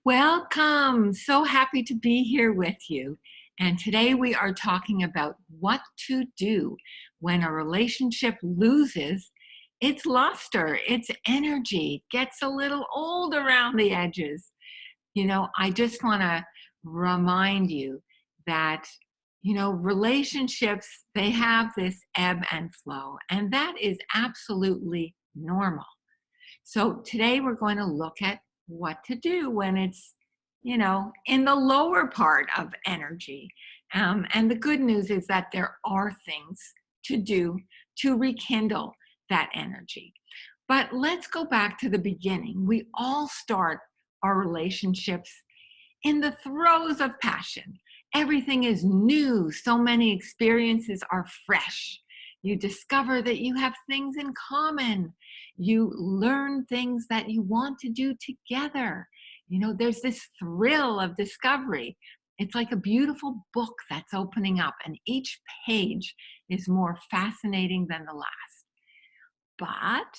Welcome. So happy to be here with you. And today we are talking about what to do when a relationship loses its luster, its energy, gets a little old around the edges. I just want to remind you that, relationships, they have this ebb and flow, and that is absolutely normal. So today we're going to look at what to do when it's, in the lower part of energy. And the good news is that there are things to do to rekindle that energy. But let's go back to the beginning. We all start our relationships in the throes of passion. Everything is new. So many experiences are fresh. You discover that you have things in common. You learn things that you want to do together. There's this thrill of discovery. It's like a beautiful book that's opening up, and each page is more fascinating than the last. But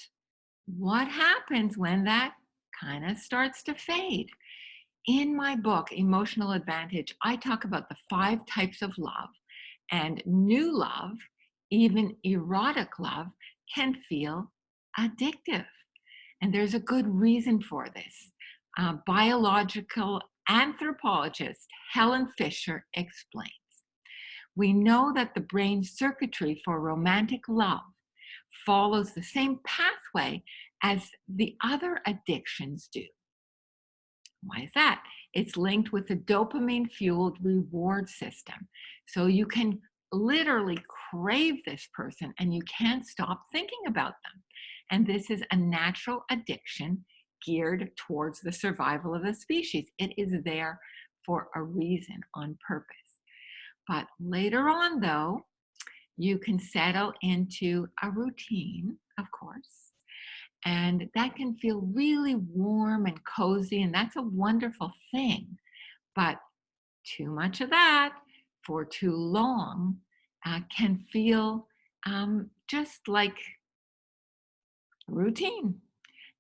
what happens when that kind of starts to fade? In my book, Emotional Advantage, I talk about the 5 types of love, and new love, even erotic love, can feel addictive. And there's a good reason for this. Biological anthropologist Helen Fisher explains. We know that the brain circuitry for romantic love follows the same pathway as the other addictions do. Why is that? It's linked with the dopamine fueled reward system. So you can literally crave this person and you can't stop thinking about them. And this is a natural addiction geared towards the survival of the species. It is there for a reason, on purpose. But later on, though, you can settle into a routine, of course, and that can feel really warm and cozy, and that's a wonderful thing. But too much of that for too long can feel just like routine.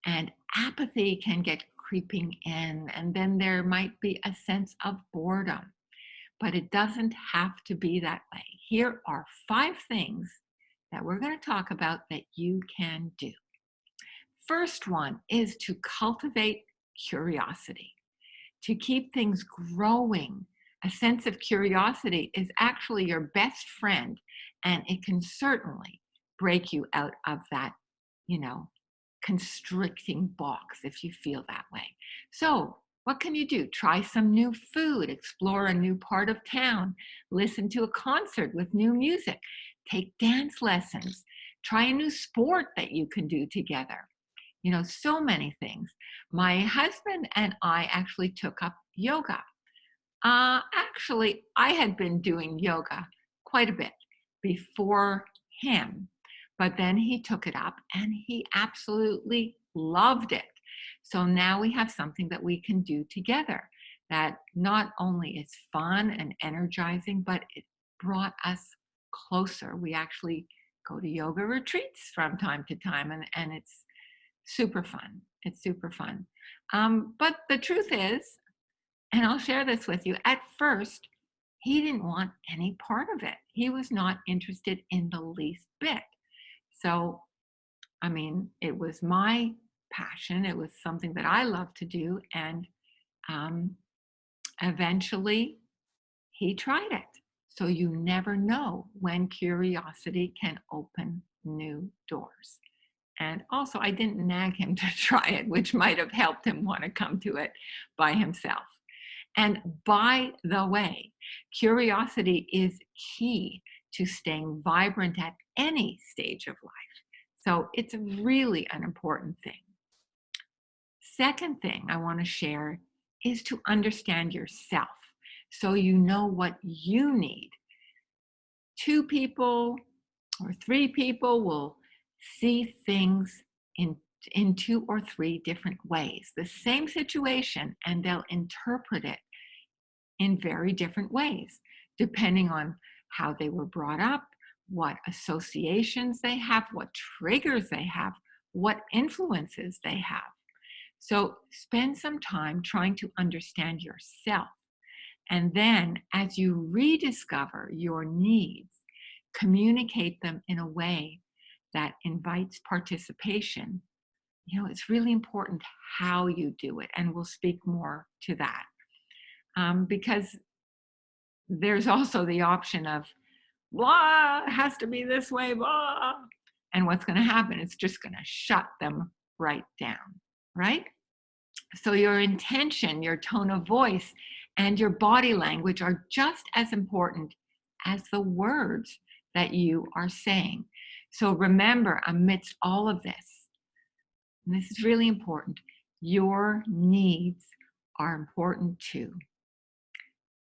And apathy can get creeping in, and then there might be a sense of boredom. But it doesn't have to be that way. Here are 5 things that we're going to talk about that you can do. First one is to cultivate curiosity, to keep things growing. A sense of curiosity is actually your best friend, and it can certainly break you out of that, constricting box if you feel that way. So, what can you do? Try some new food, explore a new part of town, listen to a concert with new music, take dance lessons, try a new sport that you can do together. So many things. My husband and I actually took up yoga. Actually, I had been doing yoga quite a bit before him, but then he took it up and he absolutely loved it. So now we have something that we can do together that not only is fun and energizing, but it brought us closer. We actually go to yoga retreats from time to time, and it's super fun. It's super fun. But the truth is, and I'll share this with you, at first, he didn't want any part of it. He was not interested in the least bit. So, it was my passion. It was something that I love to do. And eventually, he tried it. So you never know when curiosity can open new doors. And also, I didn't nag him to try it, which might have helped him want to come to it by himself. And by the way, curiosity is key to staying vibrant at any stage of life. So it's really an important thing. Second thing I want to share is to understand yourself so you know what you need. 2 people or 3 people will see things in 2 or 3 different ways, the same situation, and they'll interpret it in very different ways, depending on how they were brought up, what associations they have, what triggers they have, what influences they have. So spend some time trying to understand yourself. And then as you rediscover your needs, communicate them in a way that invites participation. It's really important how you do it, and we'll speak more to that. Because there's also the option of, blah, it has to be this way, blah. And what's going to happen? It's just going to shut them right down, right? So your intention, your tone of voice, and your body language are just as important as the words that you are saying. So remember, amidst all of this, and this is really important, your needs are important too.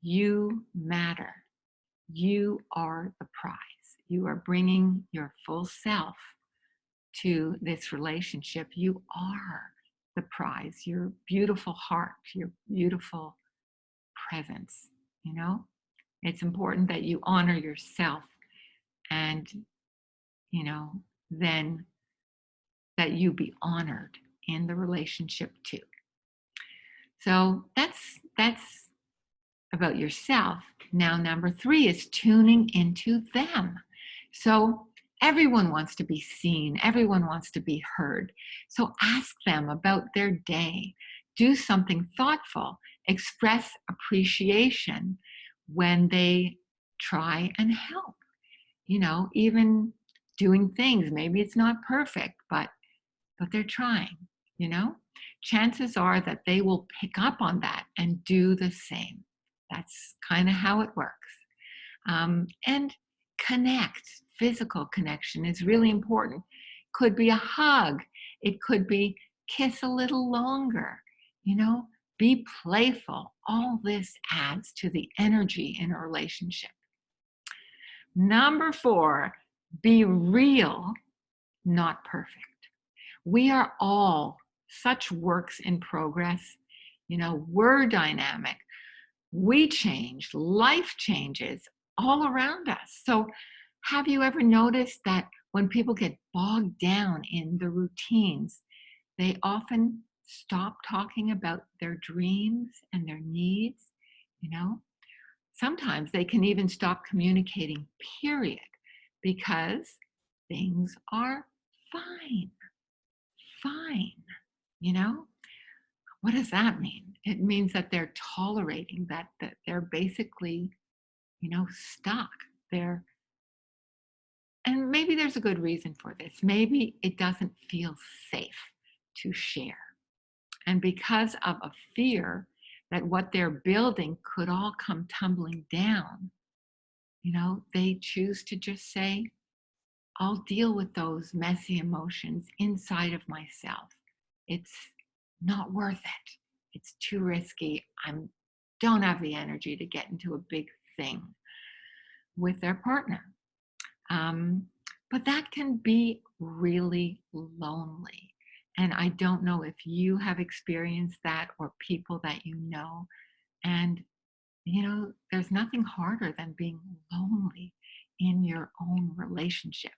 You matter. You are the prize. You are bringing your full self to this relationship. You are the prize, your beautiful heart, your beautiful presence. It's important that you honor yourself, and, then that you be honored in the relationship too. So that's about yourself. Now, number 3 is tuning into them. So everyone wants to be seen. Everyone wants to be heard. So ask them about their day. Do something thoughtful. Express appreciation when they try and help. Even doing things. Maybe it's not perfect, but they're trying. Chances are that they will pick up on that and do the same. That's kind of how it works. And connect. Physical connection is really important. Could be a hug. It could be kiss a little longer. Be playful. All this adds to the energy in a relationship. Number 4, be real, not perfect. We are all such works in progress. We're dynamic. We change. Life changes all around us. So have you ever noticed that when people get bogged down in the routines, they often stop talking about their dreams and their needs? Sometimes they can even stop communicating, period, because things are fine. Fine. What does that mean? It means that they're tolerating that they're basically, stuck. And maybe there's a good reason for this. Maybe it doesn't feel safe to share. And because of a fear that what they're building could all come tumbling down, they choose to just say, I'll deal with those messy emotions inside of myself. It's not worth it. It's too risky. I don't have the energy to get into a big thing with their partner. But that can be really lonely. And I don't know if you have experienced that or people that you know. And, there's nothing harder than being lonely in your own relationship.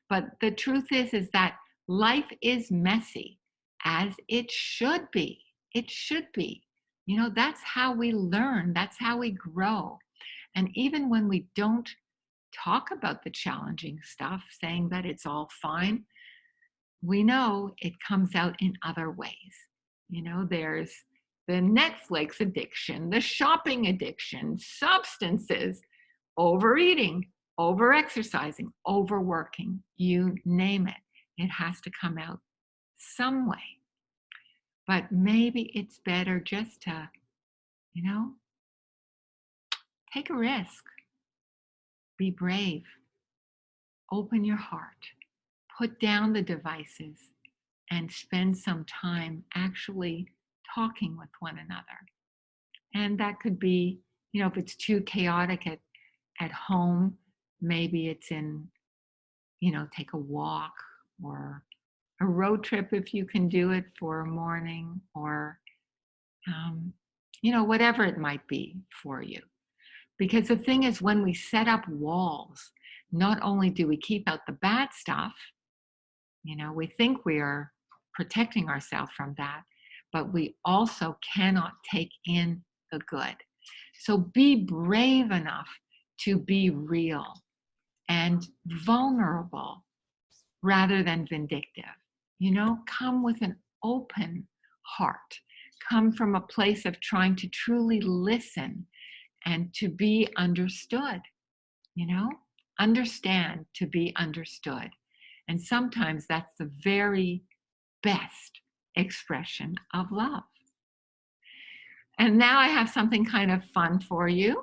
But the truth is that life is messy, as it should be. It should be. That's how we learn. That's how we grow. And even when we don't talk about the challenging stuff, saying that it's all fine, we know it comes out in other ways. There's the Netflix addiction, the shopping addiction, substances, overeating, over-exercising, overworking, you name it. It has to come out some way. But maybe it's better just to, take a risk. Be brave. Open your heart. Put down the devices and spend some time actually talking with one another. And that could be, if it's too chaotic at home, maybe it's in, take a walk or a road trip if you can do it for a morning, or, whatever it might be for you. Because the thing is, when we set up walls, not only do we keep out the bad stuff, we think we are protecting ourselves from that, but we also cannot take in the good. So be brave enough to be real and vulnerable rather than vindictive. Come with an open heart. Come from a place of trying to truly listen and to be understood. you know Understand to be understood, and sometimes that's the very best expression of love. And now I have something kind of fun for you.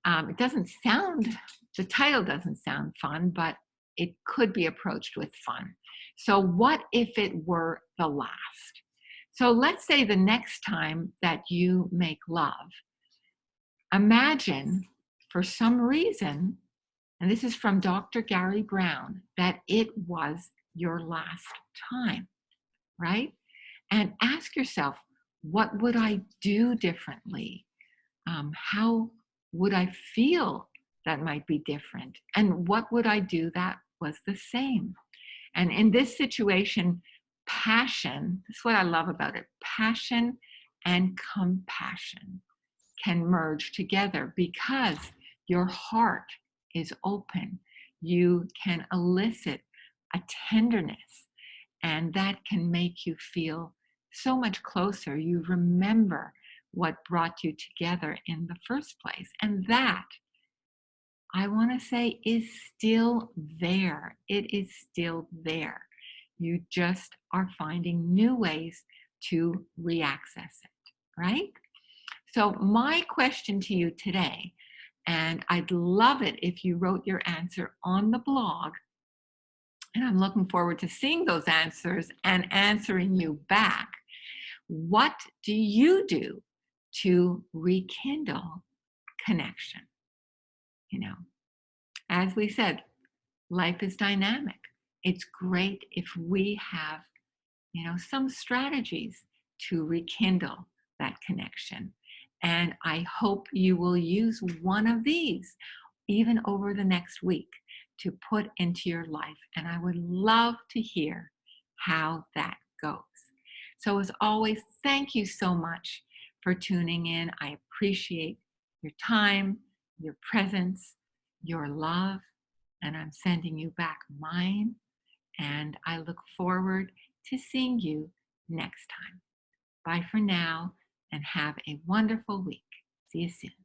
It doesn't sound The title doesn't sound fun, but it could be approached with fun. So what if it were the last? So let's say the next time that you make love, imagine for some reason, and this is from Dr. Gary Brown, that it was your last time, right? And ask yourself, what would I do differently? How would I feel that might be different? And what would I do that was the same? And in this situation, passion, that's what I love about it, passion and compassion can merge together because your heart is open. You can elicit a tenderness, and that can make you feel so much closer. You remember what brought you together in the first place. And that, I want to say, is still there. It is still there. You just are finding new ways to reaccess it, right? So my question to you today, and I'd love it if you wrote your answer on the blog, and I'm looking forward to seeing those answers and answering you back. What do you do to rekindle connection? As we said, life is dynamic. It's great if we have, some strategies to rekindle that connection. And I hope you will use one of these even over the next week to put into your life. And I would love to hear how that goes. So as always, thank you so much for tuning in. I appreciate your time, your presence, your love, and I'm sending you back mine. And I look forward to seeing you next time. Bye for now, and have a wonderful week. See you soon.